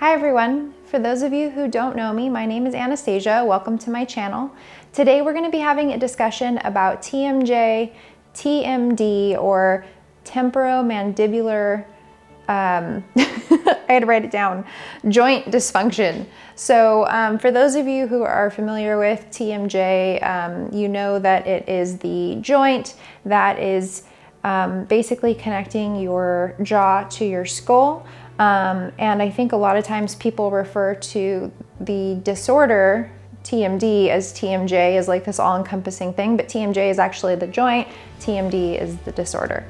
Hi everyone. For those of you who don't know me, my name is Anastasia. Welcome to my channel. Today we're going to be having a discussion about TMJ, TMD, or Temporomandibular, I had to write it down, joint dysfunction. So for those of you who are familiar with TMJ, you know that it is the joint that is basically connecting your jaw to your skull. And I think a lot of times people refer to the disorder TMD as TMJ as like this all-encompassing thing, but TMJ is actually the joint, TMD is the disorder.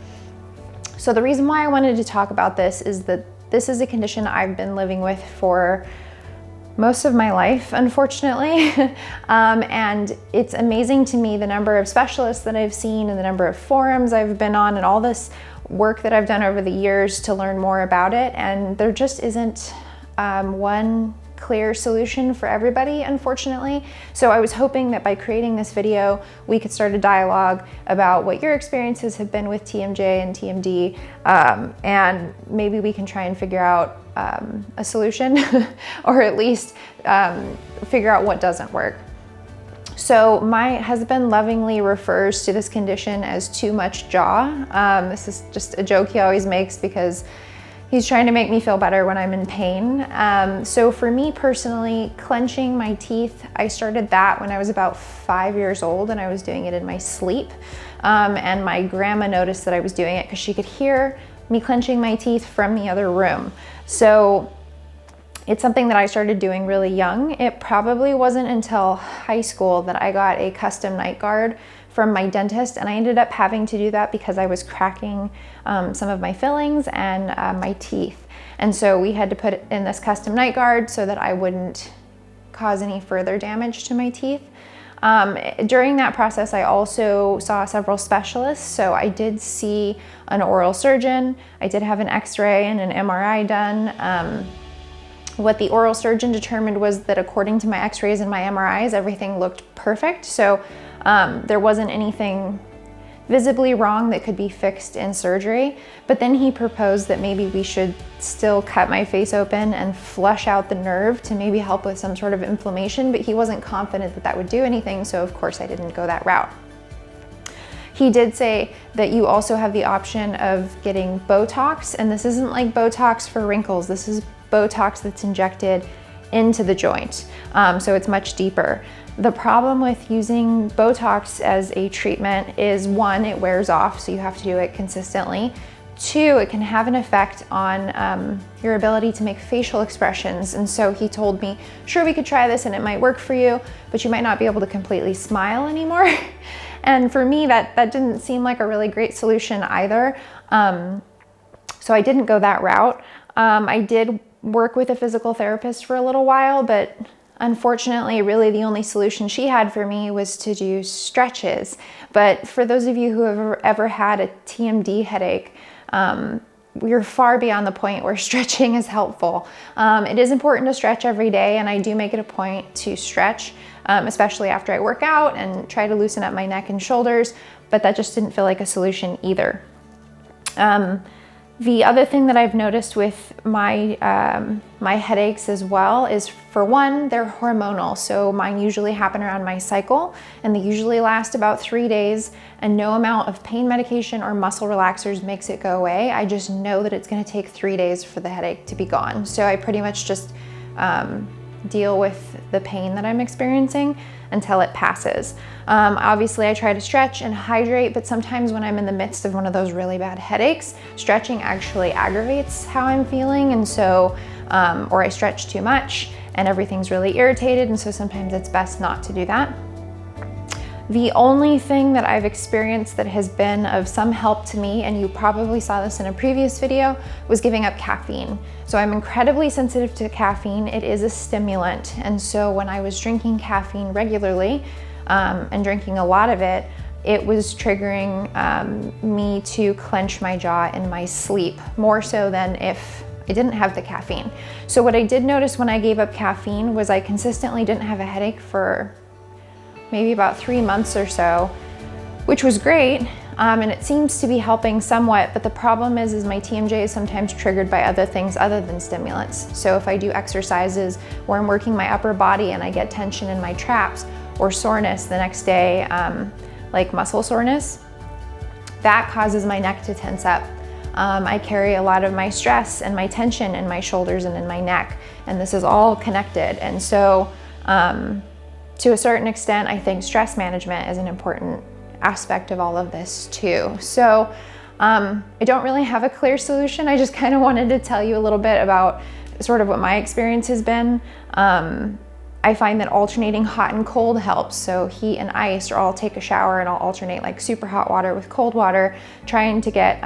So the reason why I wanted to talk about this is that this is a condition I've been living with for most of my life, unfortunately. And it's amazing to me the number of specialists that I've seen and the number of forums I've been on and all this work that I've done over the years to learn more about it. And there just isn't one clear solution for everybody, unfortunately. So I was hoping that by creating this video, we could start a dialogue about what your experiences have been with TMJ and TMD, and maybe we can try and figure out a solution, or at least figure out what doesn't work. So my husband lovingly refers to this condition as too much jaw. This is just a joke he always makes because he's trying to make me feel better when I'm in pain. So for me personally, clenching my teeth, I started that when I was about 5 years old and I was doing it in my sleep. And my grandma noticed that I was doing it because she could hear me clenching my teeth from the other room. So it's something that I started doing really young. It probably wasn't until high school that I got a custom night guard from my dentist, and I ended up having to do that because I was cracking some of my fillings and my teeth. And so we had to put in this custom night guard so that I wouldn't cause any further damage to my teeth. During that process, I also saw several specialists. So I did see an oral surgeon, I did have an x-ray and an MRI done. What the oral surgeon determined was that according to my x-rays and my MRIs, everything looked perfect. So there wasn't anything visibly wrong that could be fixed in surgery. But then he proposed that maybe we should still cut my face open and flush out the nerve to maybe help with some sort of inflammation, but he wasn't confident that that would do anything. So of course I didn't go that route. He did say that you also have the option of getting Botox, and this isn't like Botox for wrinkles. This is Botox that's injected into the joint. So it's much deeper. The problem with using Botox as a treatment is, one, it wears off, so you have to do it consistently. Two, it can have an effect on your ability to make facial expressions. And so he told me, sure, we could try this and it might work for you, but you might not be able to completely smile anymore. And for me, that didn't seem like a really great solution either. So I didn't go that route. I did work with a physical therapist for a little while, but unfortunately, really the only solution she had for me was to do stretches. But for those of you who have ever had a TMD headache, we're far beyond the point where stretching is helpful. It is important to stretch every day, and I do make it a point to stretch, especially after I work out, and try to loosen up my neck and shoulders, but that just didn't feel like a solution either. The other thing that I've noticed with my my headaches as well is, for one, they're hormonal. So mine usually happen around my cycle, and they usually last about 3 days, and no amount of pain medication or muscle relaxers makes it go away. I just know that it's gonna take 3 days for the headache to be gone. So I pretty much just deal with the pain that I'm experiencing until it passes. Obviously I try to stretch and hydrate, but sometimes when I'm in the midst of one of those really bad headaches, stretching actually aggravates how I'm feeling. And so, or I stretch too much and everything's really irritated. And so sometimes it's best not to do that. The only thing that I've experienced that has been of some help to me, and you probably saw this in a previous video, was giving up caffeine. So I'm incredibly sensitive to caffeine. It is a stimulant. And so when I was drinking caffeine regularly and drinking a lot of it, it was triggering me to clench my jaw in my sleep, more so than if I didn't have the caffeine. So what I did notice when I gave up caffeine was I consistently didn't have a headache for maybe about 3 months or so, which was great. And it seems to be helping somewhat, but the problem is my TMJ is sometimes triggered by other things other than stimulants. So if I do exercises where I'm working my upper body and I get tension in my traps or soreness the next day, like muscle soreness, that causes my neck to tense up. I carry a lot of my stress and my tension in my shoulders and in my neck, and this is all connected. And so to a certain extent, I think stress management is an important aspect of all of this too. So I don't really have a clear solution. I just kind of wanted to tell you a little bit about sort of what my experience has been. I find that alternating hot and cold helps. So heat and ice, or I'll take a shower and I'll alternate like super hot water with cold water, trying to get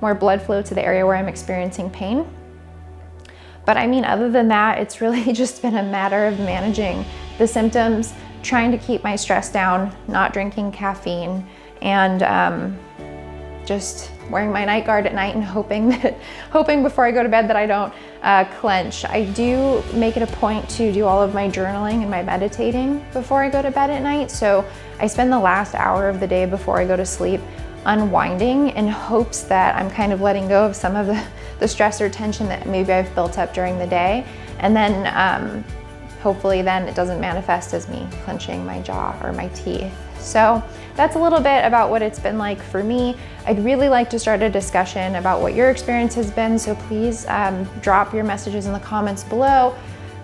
more blood flow to the area where I'm experiencing pain. But I mean, other than that, it's really just been a matter of managing the symptoms, trying to keep my stress down, not drinking caffeine, and just wearing my night guard at night and hoping before I go to bed that I don't clench. I do make it a point to do all of my journaling and my meditating before I go to bed at night. So I spend the last hour of the day before I go to sleep unwinding in hopes that I'm kind of letting go of some of the stress or tension that maybe I've built up during the day. And then hopefully then it doesn't manifest as me clenching my jaw or my teeth. So that's a little bit about what it's been like for me. I'd really like to start a discussion about what your experience has been, so please drop your messages in the comments below.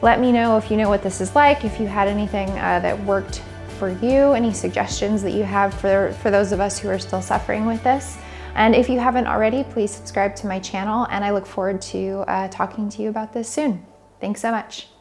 Let me know if you know what this is like, if you had anything that worked for you, any suggestions that you have for those of us who are still suffering with this. And if you haven't already, please subscribe to my channel, and I look forward to talking to you about this soon. Thanks so much.